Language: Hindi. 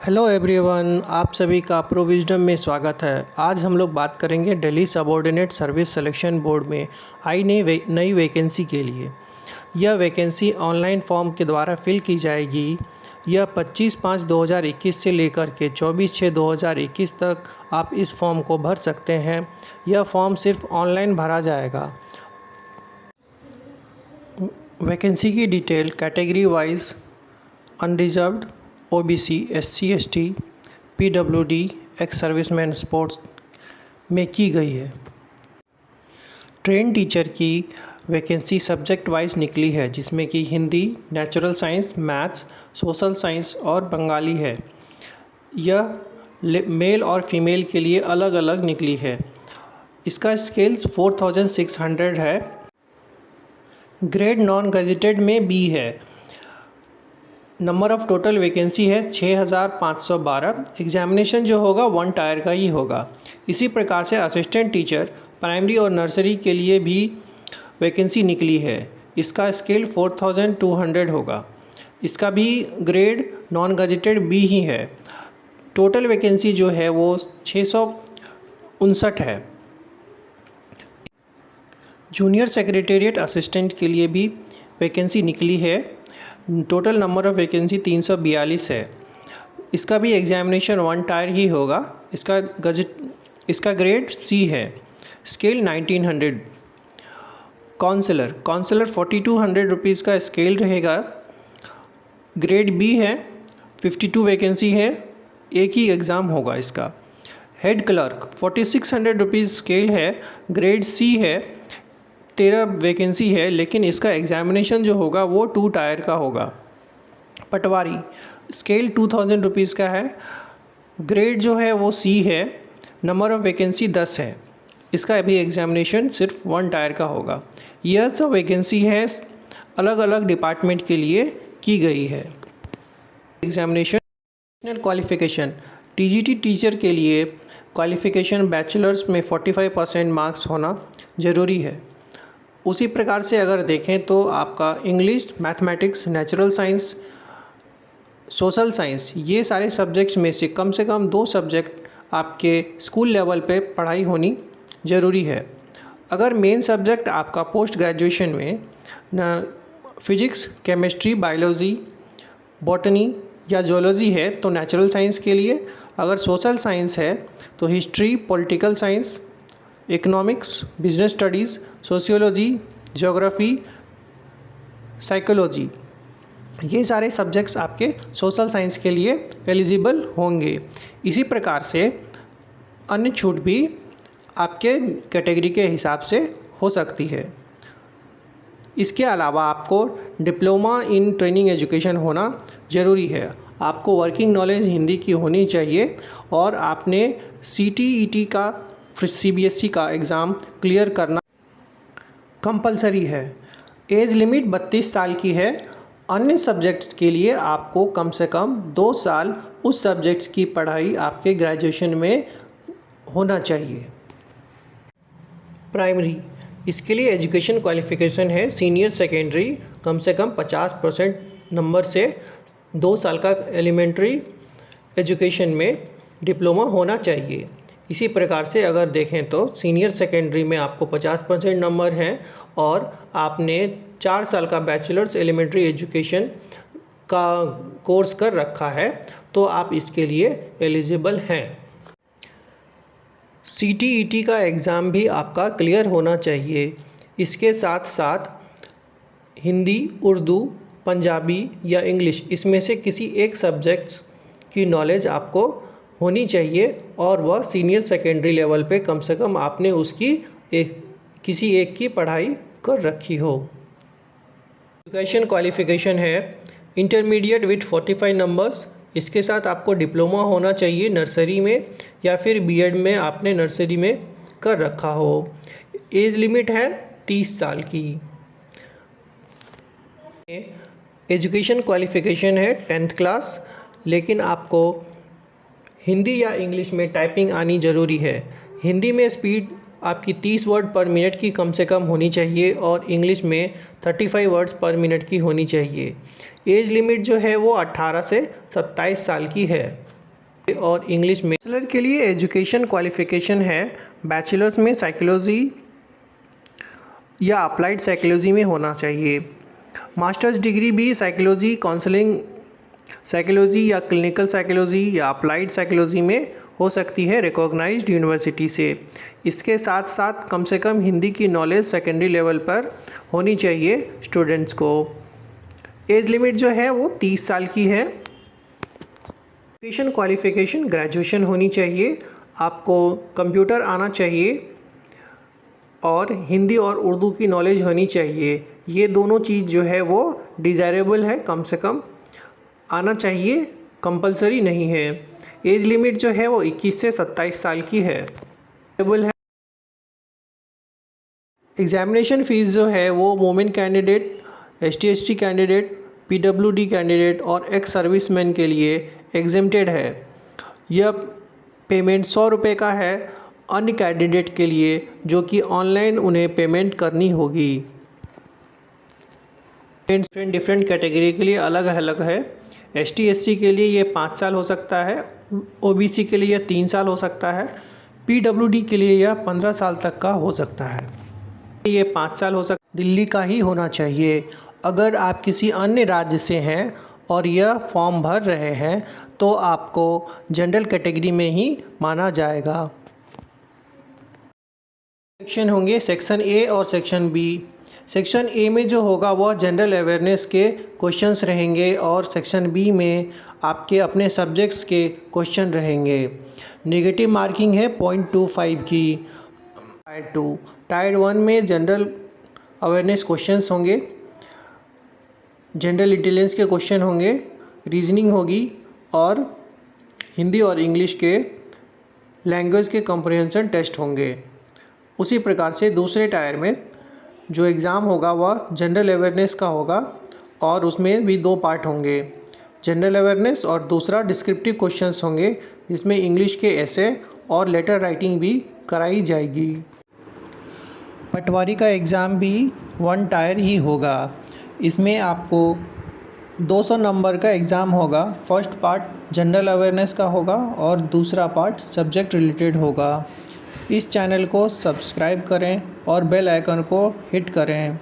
हेलो एवरीवन, आप सभी का प्रोविजडम में स्वागत है। आज हम लोग बात करेंगे Delhi subordinate service selection board में आई नई वैकेंसी के लिए। यह वैकेंसी ऑनलाइन फॉर्म के द्वारा फिल की जाएगी। यह 25/5/2021 से लेकर के 24/6/2021 तक आप इस फॉर्म को भर सकते हैं। यह फॉर्म सिर्फ ऑनलाइन भरा जाएगा। वैकेंसी की detail category wise unreserved, OBC, SC, ST, PWD, ex serviceman sports में की गई है। ट्रेन टीचर की वैकेंसी सब्जेक्ट वाइज निकली है, जिसमें कि Hindi, natural science, maths, social science और बंगाली है। यह मेल और फीमेल के लिए अलग अलग निकली है। इसका स्केल्स 4600 है। ग्रेड नॉन गजेटेड में बी है। नंबर ऑफ़ टोटल वैकेंसी है 6512। एग्जामिनेशन जो होगा 1 टायर का ही होगा। इसी प्रकार से असिस्टेंट टीचर प्राइमरी और नर्सरी के लिए भी वैकेंसी निकली है। इसका स्केल 4200 होगा। इसका भी ग्रेड नॉन गजेटेड बी ही है। टोटल वैकेंसी जो है वो 659 है। जूनियर सेक्रेटेरिएट असिस्टेंट के लिए भी वैकेंसी निकली है। टोटल नंबर ऑफ़ वैकेंसी 342 है। इसका भी एग्जामिनेशन 1 टायर ही होगा। इसका ग्रेड सी है। स्केल 1900। काउंसलर 4200 रुपीज़ का स्केल रहेगा। ग्रेड बी है। 52 वैकेंसी है। एक ही एग्ज़ाम होगा इसका। हेड क्लर्क 4600 रुपीज़ स्केल है। ग्रेड सी है। 13 वैकेंसी है, लेकिन इसका एग्जामिनेशन जो होगा वो 2 टायर का होगा। पटवारी स्केल 2000 रुपीज़ का है। ग्रेड जो है वो सी है। नंबर ऑफ़ वैकेंसी 10 है। इसका अभी एग्जामिनेशन सिर्फ 1 टायर का होगा। यह सब वैकेंसी है अलग अलग डिपार्टमेंट के लिए की गई है। एग्जामिनेशन क्वालिफ़िकेशन टीजीटी टीचर के लिए क्वालिफ़िकेशन बैचलर्स में 45% मार्क्स होना ज़रूरी है। उसी प्रकार से अगर देखें तो आपका English, mathematics, natural science, social science, ये सारे सब्जेक्ट्स में से कम 2 सब्जेक्ट आपके स्कूल लेवल पे पढ़ाई होनी ज़रूरी है। अगर मेन सब्जेक्ट आपका पोस्ट ग्रेजुएशन में फिजिक्स, केमिस्ट्री, बायोलॉजी, बॉटनी या जूलॉजी है तो नेचुरल साइंस के लिए। अगर सोशल साइंस है तो history, political science, economics, business studies, sociology, geography, psychology, ये सारे सब्जेक्ट्स आपके सोशल साइंस के लिए एलिजिबल होंगे। इसी प्रकार से अन्य छूट भी आपके कैटेगरी के हिसाब से हो सकती है। इसके अलावा आपको डिप्लोमा इन ट्रेनिंग एजुकेशन होना ज़रूरी है। आपको वर्किंग नॉलेज हिंदी की होनी चाहिए और आपने CTET का CBSE का एग्ज़ाम क्लियर करना कंपलसरी है। एज लिमिट 32 साल की है। अन्य सब्जेक्ट्स के लिए आपको कम से कम 2 साल उस सब्जेक्ट्स की पढ़ाई आपके ग्रेजुएशन में होना चाहिए। प्राइमरी इसके लिए एजुकेशन क्वालिफ़िकेशन है सीनियर सेकेंडरी, कम से कम 50% नंबर से 2 साल का एलिमेंट्री एजुकेशन में डिप्लोमा होना चाहिए। इसी प्रकार से अगर देखें तो सीनियर सेकेंडरी में आपको 50% नंबर हैं और आपने 4 साल का बैचलर्स एलिमेंट्री एजुकेशन का कोर्स कर रखा है तो आप इसके लिए एलिजिबल हैं। CTET का एग्ज़ाम भी आपका क्लियर होना चाहिए। इसके साथ साथ हिंदी, उर्दू, पंजाबी या इंग्लिश, इसमें से किसी एक सब्जेक्ट्स की नॉलेज आपको होनी चाहिए और वह सीनियर सेकेंडरी लेवल पे कम से कम आपने उसकी किसी एक की पढ़ाई कर रखी हो। एजुकेशन क्वालिफ़िकेशन है इंटरमीडिएट विथ 45 नंबर्स। इसके साथ आपको डिप्लोमा होना चाहिए नर्सरी में या फिर बीएड में आपने नर्सरी में कर रखा हो। एज लिमिट है 30 साल की। एजुकेशन क्वालिफ़िकेशन है 10th क्लास, लेकिन आपको हिंदी या इंग्लिश में टाइपिंग आनी ज़रूरी है। हिंदी में स्पीड आपकी 30 वर्ड पर मिनट की कम से कम होनी चाहिए और इंग्लिश में 35 वर्ड्स पर मिनट की होनी चाहिए। एज लिमिट जो है वो 18 से 27 साल की है। और इंग्लिश में। बैचलर के लिए एजुकेशन क्वालिफिकेशन है बैचलर्स में साइकोलॉजी या अप्लाइड साइकोलॉजी में होना चाहिए। मास्टर्स डिग्री भी साइकोलॉजी, काउंसलिंग साइकोलॉजी या क्लिनिकल साइकोलॉजी या अप्लाइड साइकोलॉजी में हो सकती है रिकॉग्नाइज्ड यूनिवर्सिटी से। इसके साथ साथ कम से कम हिंदी की नॉलेज सेकेंडरी लेवल पर होनी चाहिए स्टूडेंट्स को। एज लिमिट जो है वो 30 साल की है। एजुकेशन क्वालिफिकेशन ग्रेजुएशन होनी चाहिए। आपको कंप्यूटर आना चाहिए और हिंदी और उर्दू की नॉलेज होनी चाहिए। ये दोनों चीज़ जो है वो डिज़ायरेबल है, कम से कम आना चाहिए, कंपलसरी नहीं है। एज लिमिट जो है वो 21 से 27 साल की है। एग्जामिनेशन फ़ीस जो है वो women candidate, ST/ST candidate, PWD candidate और एक्स सर्विसमैन के लिए एग्जेम्प्टेड है। यह पेमेंट 100 रुपये का है अन्य कैंडिडेट के लिए, जो कि ऑनलाइन उन्हें पेमेंट करनी होगी। डिफरेंट कैटेगरी के लिए अलग अलग है। ST/SC के लिए ये 5 साल हो सकता है, OBC के लिए 3 साल हो सकता है, PWD के लिए यह 15 साल तक का हो सकता है। ये 5 साल हो सकता है। दिल्ली का ही होना चाहिए। अगर आप किसी अन्य राज्य से हैं और यह फॉर्म भर रहे हैं तो आपको जनरल कैटेगरी में ही माना जाएगा। सेक्शन होंगे सेक्शन ए और सेक्शन बी। सेक्शन ए में जो होगा वह जनरल अवेयरनेस के क्वेश्चंस रहेंगे और सेक्शन बी में आपके अपने सब्जेक्ट्स के क्वेश्चन रहेंगे। नेगेटिव मार्किंग है 0.25 की। टायर 1 में जनरल अवेयरनेस क्वेश्चंस होंगे, जनरल इंटेलिजेंस के क्वेश्चन होंगे, रीजनिंग होगी और हिंदी और इंग्लिश के लैंग्वेज के कॉम्प्रिहेंशन टेस्ट होंगे। उसी प्रकार से दूसरे टायर में जो एग्ज़ाम होगा वह जनरल अवेयरनेस का होगा और उसमें भी 2 पार्ट होंगे, जनरल अवेयरनेस और दूसरा डिस्क्रिप्टिव क्वेश्चंस होंगे, जिसमें इंग्लिश के एसे और लेटर राइटिंग भी कराई जाएगी। पटवारी का एग्ज़ाम भी 1 टायर ही होगा। इसमें आपको 200 नंबर का एग्ज़ाम होगा। फर्स्ट पार्ट जनरल अवेयरनेस का होगा और दूसरा पार्ट सब्जेक्ट रिलेटेड होगा। इस चैनल को सब्सक्राइब करें और बेल आइकन को हिट करें।